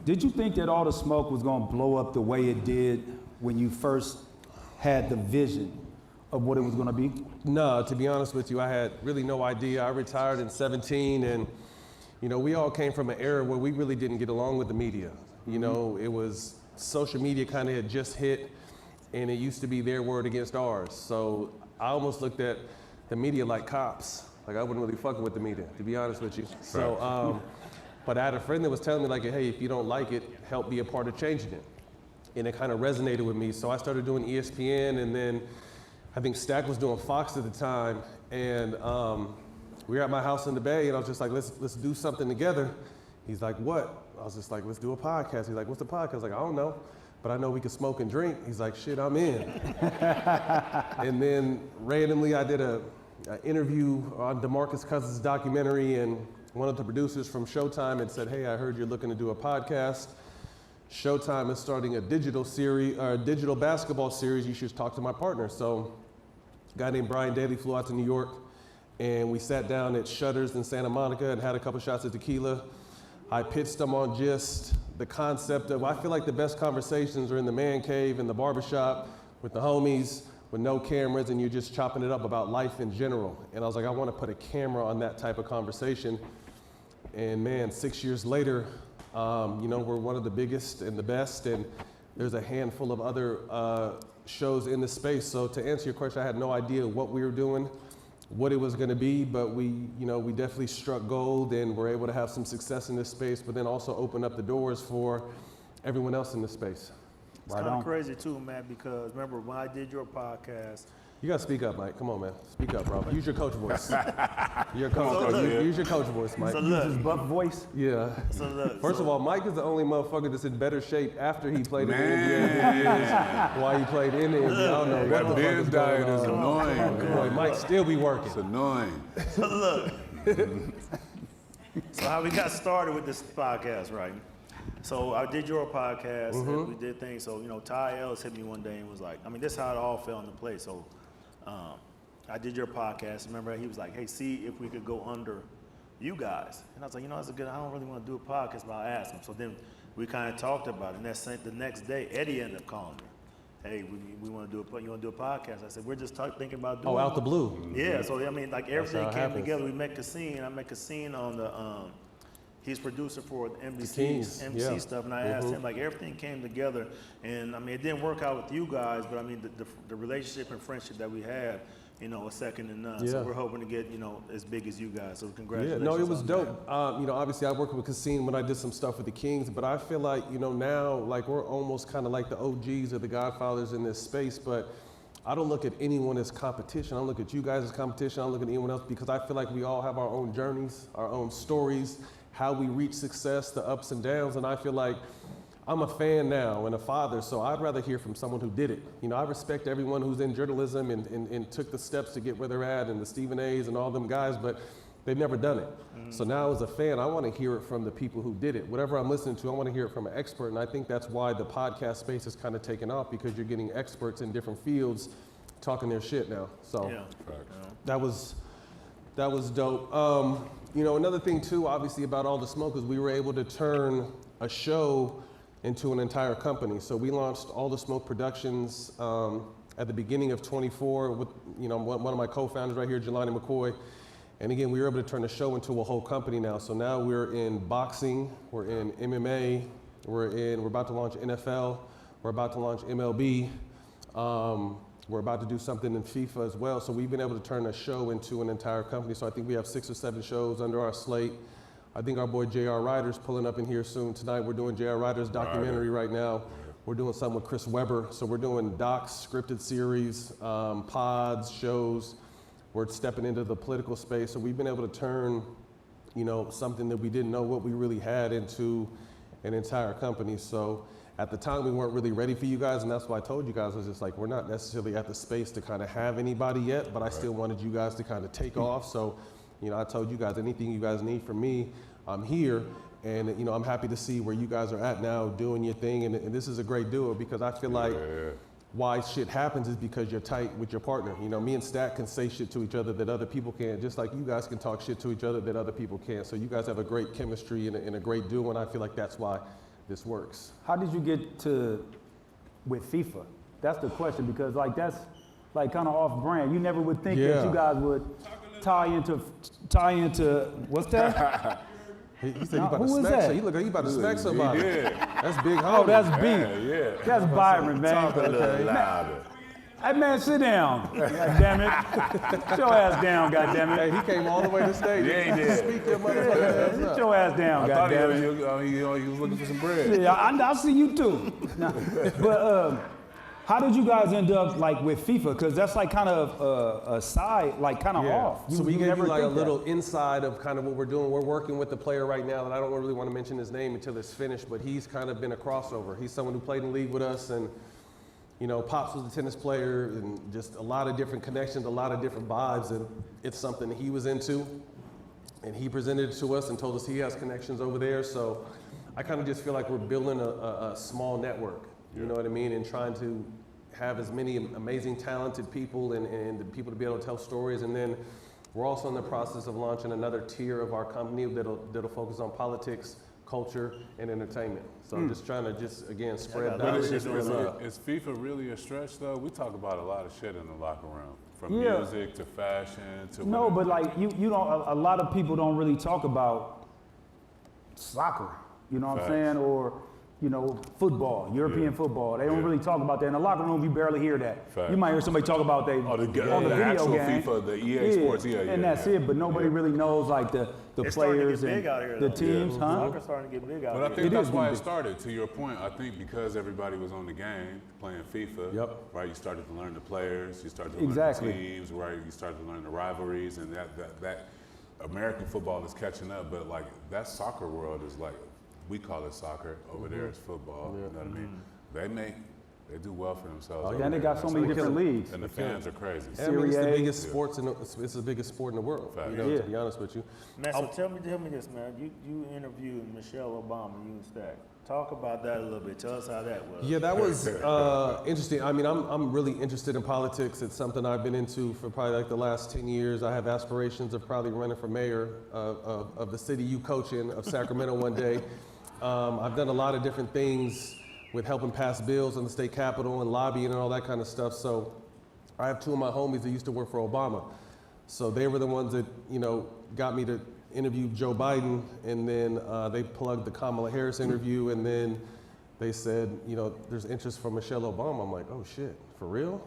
Did you think that All the Smoke was gonna blow up the way it did when you first had the vision of what it was gonna be? No, to be honest with you, I had really no idea. I retired in 17, and you know, we all came from an era where we really didn't get along with the media. You know, it was, social media kind of had just hit, and it used to be their word against ours. So I almost looked at the media like cops. Like I wouldn't really fuck with the media, to be honest with you. So, but I had a friend that was telling me like, hey, if you don't like it, help be a part of changing it. And it kind of resonated with me. So I started doing ESPN, and then I think Stack was doing Fox at the time. And we were at my house in the Bay, and I was just like, let's do something together. He's like, what? I was just like, let's do a podcast. He's like, what's the podcast? I was like, I don't know, but I know we can smoke and drink. He's like, shit, I'm in. And then randomly I did an interview on 𝗓𝗵𝗶𝘀𝗁 Cousins' documentary, and one of the producers from Showtime had said, hey, I heard you're looking to do a podcast. Showtime is starting a digital series, or a digital basketball series. You should talk to my partner. So a guy named Brian Daly flew out to New York, and we sat down at Shutters in Santa Monica and had a couple shots of tequila. I pitched them on just the concept of, I feel like the best conversations are in the man cave, in the barbershop, with the homies, with no cameras, and you're just chopping it up about life in general. And I was like, I want to put a camera on that type of conversation. And man, 6 years later, you know, we're one of the biggest and the best, and there's a handful of other shows in the space. So to answer your question, I had no idea what we were doing, what it was going to be, but we, you know, we definitely struck gold and were able to have some success in this space, but then also open up the doors for everyone else in the space. It's kind of crazy too, man, because remember when I did your podcast. You got to speak up, Mike. Come on, man. Speak up, bro. Use your coach voice. Your coach. Use your coach voice, Mike. So look, Use his buck voice. Yeah. So look, First of all, Mike is the only motherfucker that's in better shape after he played in the NBA than he is while he played in the NBA. I don't know what the fuck is diet going is on. annoying, man. Boy, Mike still be working. It's annoying. So look. So how we got started with this podcast, right? So I did your podcast, and we did things. So, you know, Ty Ellis hit me one day and was like, I mean, this is how it all fell into place. So I did your podcast. Remember, he was like, hey, see if we could go under you guys. And I was like, you know, that's a good, I don't really want to do a podcast, but I'll ask him. So then we kind of talked about it. And the next day, Eddie ended up calling me. Hey, we want to do you want to do a podcast? I said, we're just thinking about doing it. Oh, out the blue. Yeah, so I mean, like everything came happens. together. We met 𝗓𝗓. I met 𝗓𝗓 on the, he's producer for the NBC yeah. stuff, and I asked him, like, everything came together, and I mean, it didn't work out with you guys, but I mean, the relationship and friendship that we had, you know, was second to none. Yeah. So we're hoping to get, you know, as big as you guys. So Yeah, congratulations. no, it was on dope. that. You know, obviously I worked with 𝗓𝗓 when I did some stuff with the Kings, but I feel like, you know, now, like, we're almost kind of like the OGs or the Godfathers in this space, but I don't look at anyone as competition. I don't look at you guys as competition. I don't look at anyone else, because I feel like we all have our own journeys, our own stories, how we reach success, the ups and downs, and I feel like I'm a fan now and a father, so I'd rather hear from someone who did it. You know, I respect everyone who's in journalism and took the steps to get where they're at, and the Stephen A's and all them guys, but they've never done it. So now as a fan, I want to hear it from the people who did it. Whatever I'm listening to, I want to hear it from an expert, and I think that's why the podcast space has kind of taken off, because you're getting experts in different fields talking their shit now. So that was dope. You know, another thing too, obviously, about All the Smoke is we were able to turn a show into an entire company. So we launched All the Smoke Productions at the beginning of 24 with, you know, one of my co-founders right here, 𝗔𝗯ście𝘂𝘁𝘁. And again, we were able to turn the show into a whole company now. So now we're in boxing, we're in MMA, we're about to launch NFL, we're about to launch MLB. We're about to do something in FIFA as well. So we've been able to turn a show into an entire company. So I think we have 6 or 7 shows under our slate. I think our boy J.R. Ryder's pulling up in here soon. Tonight we're doing J.R. Ryder's documentary right now. We're doing something with Chris Webber. So we're doing docs, scripted series, pods, shows. We're stepping into the political space. So we've been able to turn, you know, something that we didn't know what we really had into an entire company. So at the time, we weren't really ready for you guys, and that's why I told you guys, I was just like, we're not necessarily at the space to kind of have anybody yet, but I still wanted you guys to kind of take off. So, you know, I told you guys, anything you guys need from me, I'm here. And, you know, I'm happy to see where you guys are at now doing your thing. And this is a great duo, because I feel like why shit happens is because you're tight with your partner. You know, me and Stack can say shit to each other that other people can't, just like you guys can talk shit to each other that other people can't. So you guys have a great chemistry and a great duo, and I feel like that's why this works. How did you get to with FIFA? That's the question, because like that's like kind of off brand. You never would think that you guys would tie into what's that? He said you about who to is smack. that? So you look like you about to smack somebody. That's big. Oh, that's B. Yeah. That's Byron, man. Talk a little louder. Hey man, sit down. God damn it. Sit your ass down, god damn Hey, it. he came all the way to stage. Yeah, he did. Speak your motherfucking ass Sit up. your ass down, I god thought damn it. he was looking for some bread. Yeah, I see you too. Nah, but how did you guys end up like with FIFA? Because that's like kind of a side, like kind of off. So we you gave never you like a think that. little inside of kind of what we're doing. We're working with the player right now that I don't really want to mention his name until it's finished, but he's kind of been a crossover. He's someone who played in the league with us, and you know, Pops was a tennis player, and just a lot of different connections, a lot of different vibes, and it's something that he was into, and he presented it to us and told us he has connections over there. So I kind of just feel like we're building a small network, you know what I mean, and trying to have as many amazing, talented people and the people to be able to tell stories. And then we're also in the process of launching another tier of our company that'll focus on politics, culture, and entertainment. So I'm just trying to again, spread knowledge and spread love. Is FIFA really a stretch though? We talk about a lot of shit in the locker room, from Yeah. music to fashion to No, whatever. but like you don't. A lot of people don't really talk about soccer. You know what I'm Facts. saying? Or you know, football, European football. They don't really talk about that in the locker room. You barely hear that. Facts. You might hear somebody talk about they Oh, the on the video actual game. FIFA, the EA Sports, and that's it. But nobody really knows like the It's starting to players get and big out here, the though. teams, huh? Soccer's starting to get big out But I here. think It that's is why it big. started. To your point, I think because everybody was on the game playing FIFA, Yep. right? You started to learn the players, you started to Exactly. learn the teams, right? You started to learn the rivalries, and that American football is catching up. But like that soccer world is like, we call it soccer over there. It's football. You know what I mean? They do well for themselves. over And they there. got so many different leagues. And the fans are crazy. I mean, it's the Serie A. biggest sports it's the biggest sport in the world. Facts. You know, Yeah. to be honest with you. Man, so tell me this, man. You interviewed Michelle Obama, you and Stack. Talk about that a little bit. Tell us how that was. Yeah, that was interesting. I mean, I'm really interested in politics. It's something I've been into for probably like the last 10 years. I have aspirations of probably running for mayor of the city you coach in, of Sacramento one day. I've done a lot of different things with helping pass bills in the state capitol and lobbying and all that kind of stuff. So I have two of my homies that used to work for Obama. So they were the ones that, you know, got me to interview Joe Biden, and then they plugged the Kamala Harris interview, and then they said, you know, there's interest from Michelle Obama. I'm like, oh shit, for real?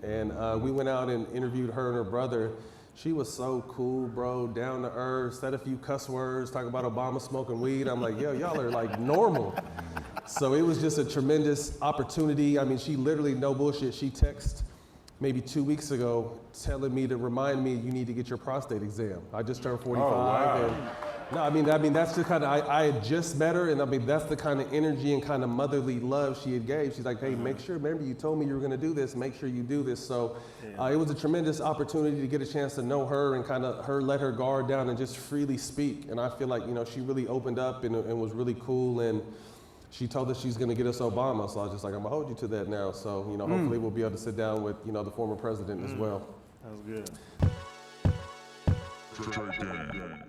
And we went out and interviewed her and her brother. She was so cool, bro, down to earth, said a few cuss words, talking about Obama smoking weed. I'm like, yo, y'all are like normal. So it was just a tremendous opportunity. I mean, she literally, no bullshit, she texted maybe 2 weeks ago telling me to remind me you need to get your prostate exam. I just turned 45. wow. And no, I mean that's the kind of, I had just met her, and I mean, that's the kind of energy and kind of motherly love she had gave. She's like, hey, make sure, remember you told me you were gonna do this, make sure you do this. So it was a tremendous opportunity to get a chance to know her and kind of let her guard down and just freely speak. And I feel like, you know, she really opened up and was really cool. And she told us she's gonna get us Obama. So I was just like, I'm gonna hold you to that now. So, you know, hopefully we'll be able to sit down with, you know, the former president as well. That was good. Take that.